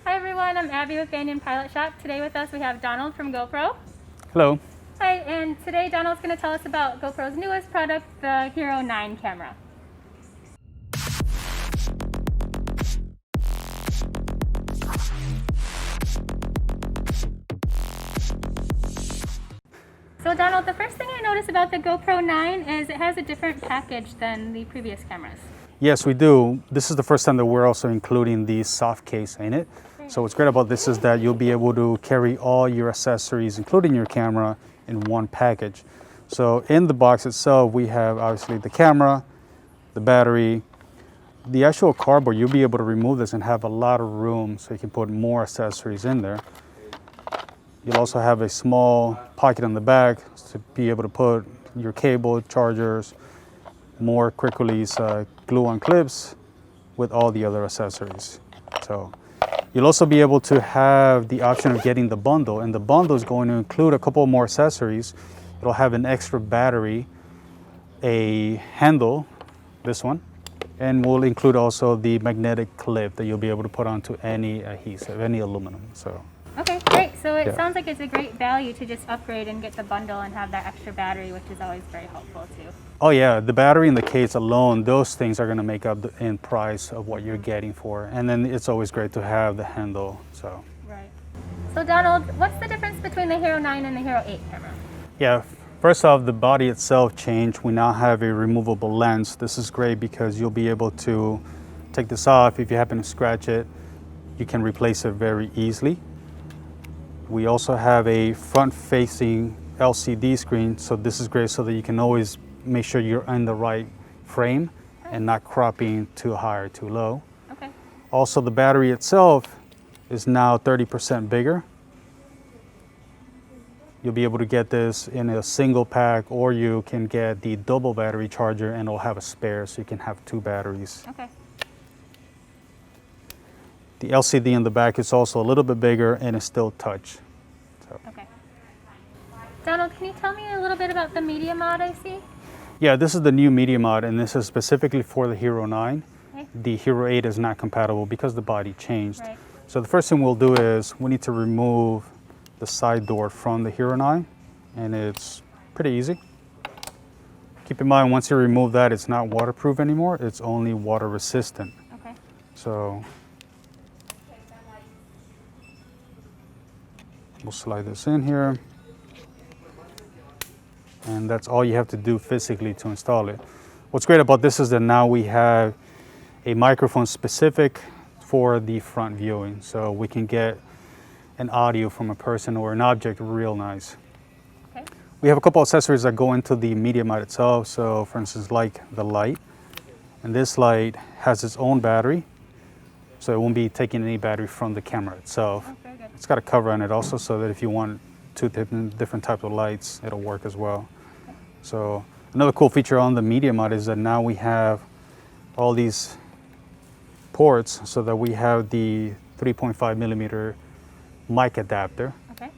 Hi everyone, I'm Abby with Banyan Pilot Shop. Today with us we have Donald from GoPro. Hello. Hi, and today Donald's going to tell us about GoPro's newest product, the HERO9 camera. So Donald, the first thing I noticed about the GoPro 9 is it has a different package than the previous cameras. Yes, we do. This is the first time that we're also including the soft case in it. So what's great about this is that you'll be able to carry all your accessories, including your camera, in one package. So in the box itself, we have obviously the camera, the battery, the actual cardboard. You'll be able to remove this and have a lot of room so you can put more accessories in there. You'll also have a small pocket on the back to be able to put your cable, chargers, more quick release glue-on clips with all the other accessories. So you'll also be able to have the option of getting the bundle, and the bundle is going to include a couple more accessories. It'll have an extra battery, a handle, this one, and will include also the magnetic clip that you'll be able to put onto any adhesive, any aluminum. So. Okay, great. So it sounds like it's a great value to just upgrade and get the bundle and have that extra battery, which is always very helpful too. Oh yeah, the battery and the case alone, those things are going to make up in price of what you're getting for. And then it's always great to have the handle. So. Right. So Donald, what's the difference between the HERO 9 and the HERO 8 camera? Yeah, first off, the body itself changed. We now have a removable lens. This is great because you'll be able to take this off. If you happen to scratch it, you can replace it very easily. We also have a front-facing LCD screen, so this is great so that you can always make sure you're in the right frame and not cropping too high or too low. Okay. Also, the battery itself is now 30% bigger. You'll be able to get this in a single pack, or you can get the double battery charger and it'll have a spare, so you can have two batteries. Okay. The LCD in the back is also a little bit bigger and it's still touch. So. Okay. Donald, can you tell me a little bit about the media mod I see? Yeah, this is the new media mod, and this is specifically for the HERO 9. Okay. The HERO 8 is not compatible because the body changed. Right. So the first thing we'll do is we need to remove the side door from the HERO 9, and it's pretty easy. Keep in mind, once you remove that, it's not waterproof anymore. It's only water resistant. Okay. So we'll slide this in here. And that's all you have to do physically to install it. What's great about this is that now we have a microphone specific for the front viewing. So we can get an audio from a person or an object real nice. Okay. We have a couple accessories that go into the media mod itself. So for instance, like the light. And this light has its own battery. So it won't be taking any battery from the camera itself. Oh, very good. It's got a cover on it also, so that if you want two different types of lights, it'll work as well. So another cool feature on the media mod is that now we have all these ports, so that we have the 3.5 millimeter mic adapter. Okay.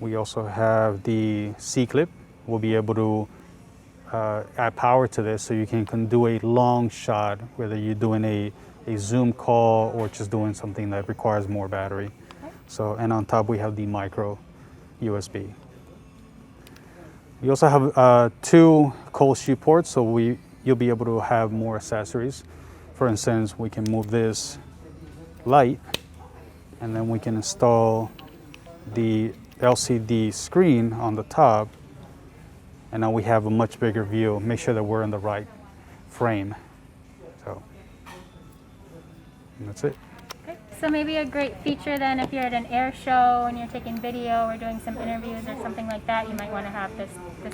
We also have the C-clip. We'll be able to add power to this, so you can do a long shot, whether you're doing a Zoom call or just doing something that requires more battery. Okay. So, and on top we have the micro USB. We also have two cold shoe ports, so you'll be able to have more accessories. For instance, we can move this light, and then we can install the LCD screen on the top, and now we have a much bigger view. Make sure that we're in the right frame. So, and that's it. Okay. So maybe a great feature then if you're at an air show and you're taking video or doing some interviews or something like that, you might want to have this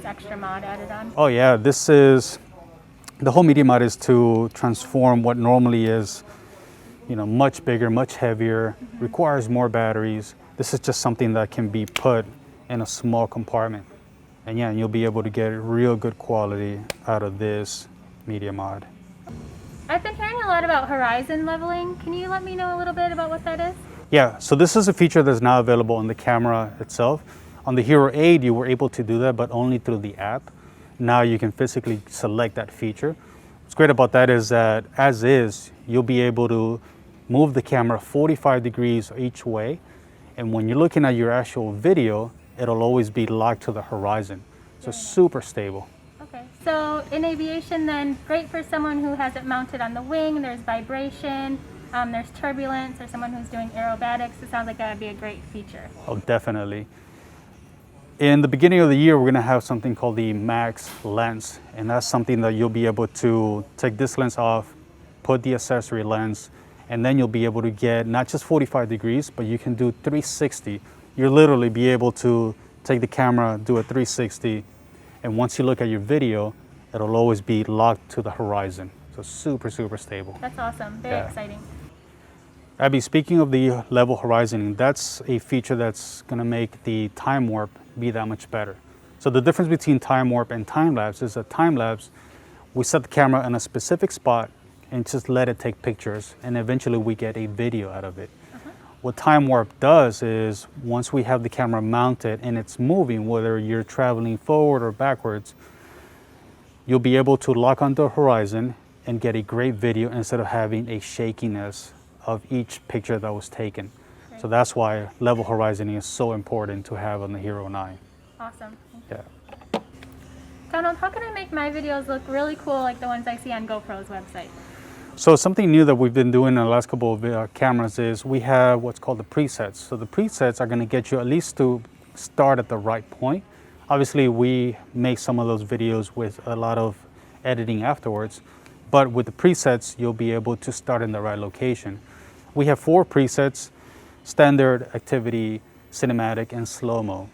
extra mod added on. Oh yeah, the whole media mod is to transform what normally is, much bigger, much heavier, requires more batteries. This is just something that can be put in a small compartment. And yeah, you'll be able to get real good quality out of this media mod. I've been hearing a lot about horizon leveling. Can you let me know a little bit about what that is? Yeah, so this is a feature that's now available on the camera itself. On the HERO 8, you were able to do that, but only through the app. Now you can physically select that feature. What's great about that is that as is, you'll be able to move the camera 45 degrees each way, and when you're looking at your actual video, it'll always be locked to the horizon. So super stable. Okay, so in aviation then, great for someone who has it mounted on the wing, there's vibration, there's turbulence, or someone who's doing aerobatics. It sounds like that would be a great feature. Oh, definitely. In the beginning of the year, we're gonna have something called the Max lens, and that's something that you'll be able to take this lens off, put the accessory lens, and then you'll be able to get not just 45 degrees, but you can do 360. You'll literally be able to take the camera, do a 360, and once you look at your video, it'll always be locked to the horizon. So super, super stable. That's awesome, very exciting. Abby, speaking of the level horizon, that's a feature that's gonna make the time warp be that much better. So the difference between time warp and time lapse is that time lapse, we set the camera in a specific spot and just let it take pictures, and eventually we get a video out of it. What time warp does is once we have the camera mounted and it's moving, whether you're traveling forward or backwards, you'll be able to lock onto the horizon and get a great video instead of having a shakiness of each picture that was taken. So that's why level horizoning is so important to have on the HERO9. Awesome. Yeah. Donald, how can I make my videos look really cool like the ones I see on GoPro's website? So something new that we've been doing in the last couple of cameras is we have what's called the presets. So the presets are going to get you at least to start at the right point. Obviously, we make some of those videos with a lot of editing afterwards, but with the presets, you'll be able to start in the right location. We have 4 presets: standard, activity, cinematic, and slow-mo.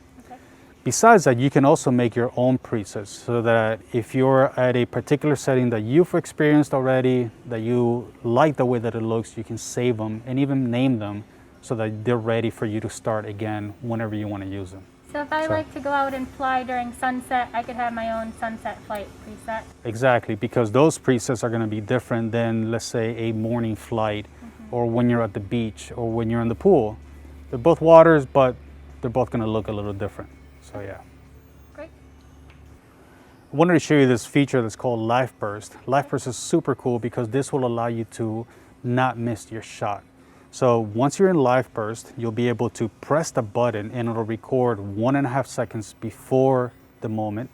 Besides that, you can also make your own presets so that if you're at a particular setting that you've experienced already, that you like the way that it looks, you can save them and even name them so that they're ready for you to start again whenever you want to use them. So if I like to go out and fly during sunset, I could have my own sunset flight preset? Exactly, because those presets are going to be different than, let's say, a morning flight or when you're at the beach or when you're in the pool. They're both waters, but they're both going to look a little different. So yeah. Great. I wanted to show you this feature that's called Life Burst. Life Burst is super cool because this will allow you to not miss your shot. So once you're in Life Burst, you'll be able to press the button and it'll record 1.5 seconds before the moment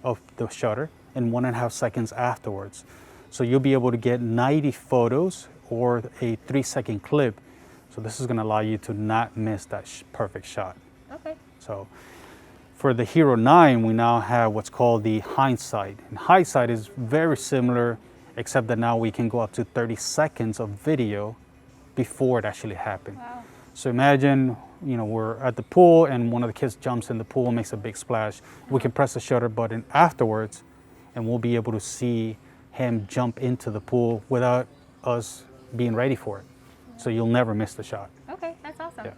of the shutter and 1.5 seconds afterwards. So you'll be able to get 90 photos or a 3-second clip. So this is going to allow you to not miss that perfect shot. Okay. So for the HERO9, we now have what's called the HindSight. And HindSight is very similar, except that now we can go up to 30 seconds of video before it actually happened. Wow. So imagine, we're at the pool and one of the kids jumps in the pool and makes a big splash. We can press the shutter button afterwards and we'll be able to see him jump into the pool without us being ready for it. So you'll never miss the shot. Okay, that's awesome. Yeah.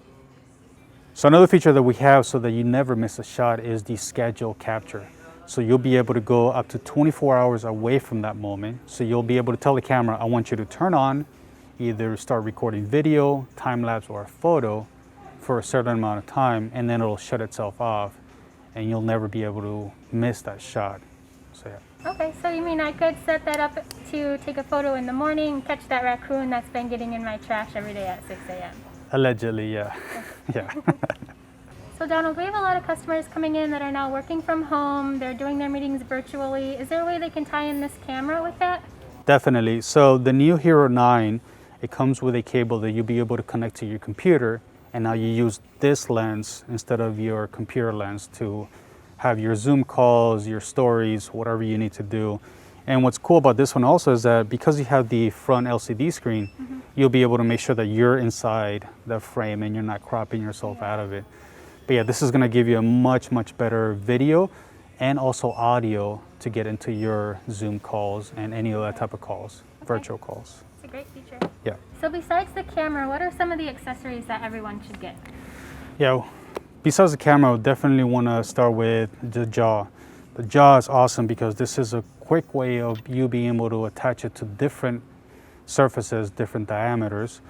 So another feature that we have so that you never miss a shot is the schedule capture. So you'll be able to go up to 24 hours away from that moment. So you'll be able to tell the camera, I want you to turn on, either start recording video, time lapse, or a photo for a certain amount of time, and then it'll shut itself off and you'll never be able to miss that shot. So yeah. Okay, so you mean I could set that up to take a photo in the morning, catch that raccoon that's been getting in my trash every day at 6 a.m.? Allegedly, yeah. Yeah. So Donald, we have a lot of customers coming in that are now working from home. They're doing their meetings virtually. Is there a way they can tie in this camera with that? Definitely. So the new HERO9, it comes with a cable that you'll be able to connect to your computer, and now you use this lens instead of your computer lens to have your Zoom calls, your stories, whatever you need to do. And what's cool about this one also is that because you have the front LCD screen, you'll be able to make sure that you're inside the frame and you're not cropping yourself out of it. But yeah, this is going to give you a much, much better video and also audio to get into your Zoom calls and any other type of calls, virtual calls. It's a great feature. Yeah. So besides the camera, what are some of the accessories that everyone should get? Yeah, besides the camera, I would definitely want to start with the jaw. The jaw is awesome because this is a quick way of you being able to attach it to different surfaces, different diameters.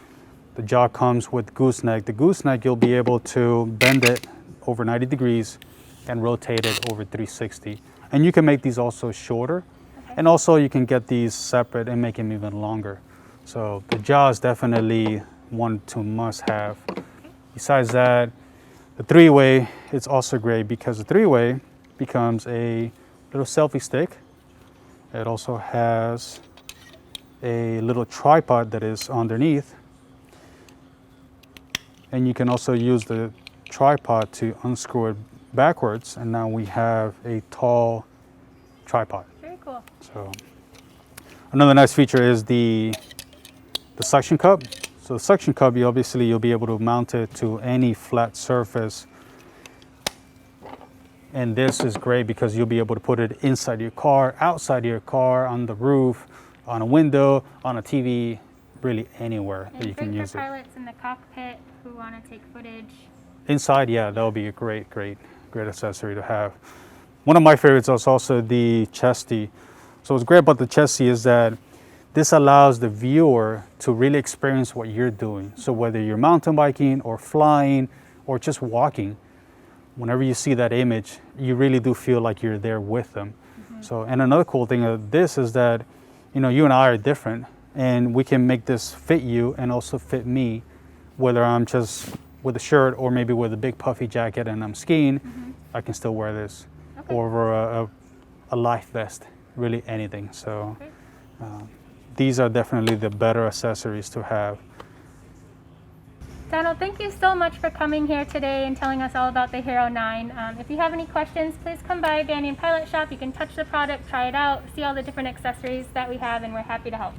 The jaw comes with gooseneck. The gooseneck, you'll be able to bend it over 90 degrees and rotate it over 360. And you can make these also shorter. And also you can get these separate and make them even longer. So the jaw is definitely one to must have. Besides that, the three-way is also great because the three-way becomes a little selfie stick. It also has a little tripod that is underneath. And you can also use the tripod to unscrew it backwards, and now we have a tall tripod. Very cool. So another nice feature is the suction cup. So the suction cup, you'll be able to mount it to any flat surface. And this is great because you'll be able to put it inside your car, outside your car, on the roof, on a window, on a TV, really anywhere that you can use it. Great for pilots in the cockpit who want to take footage. Inside, yeah, that'll be a great accessory to have. One of my favorites is also the chesty. So what's great about the chesty is that this allows the viewer to really experience what you're doing. So whether you're mountain biking or flying or just walking, whenever you see that image, you really do feel like you're there with them. So, and another cool thing of this is that, you know, you and I are different, and we can make this fit you and also fit me, whether I'm just with a shirt or maybe with a big puffy jacket and I'm skiing, I can still wear this. Okay. Or over a life vest, really anything. So these are definitely the better accessories to have. Donald, thank you so much for coming here today and telling us all about the HERO9. If you have any questions, please come by Banyan Pilot Shop. You can touch the product, try it out, see all the different accessories that we have, and we're happy to help.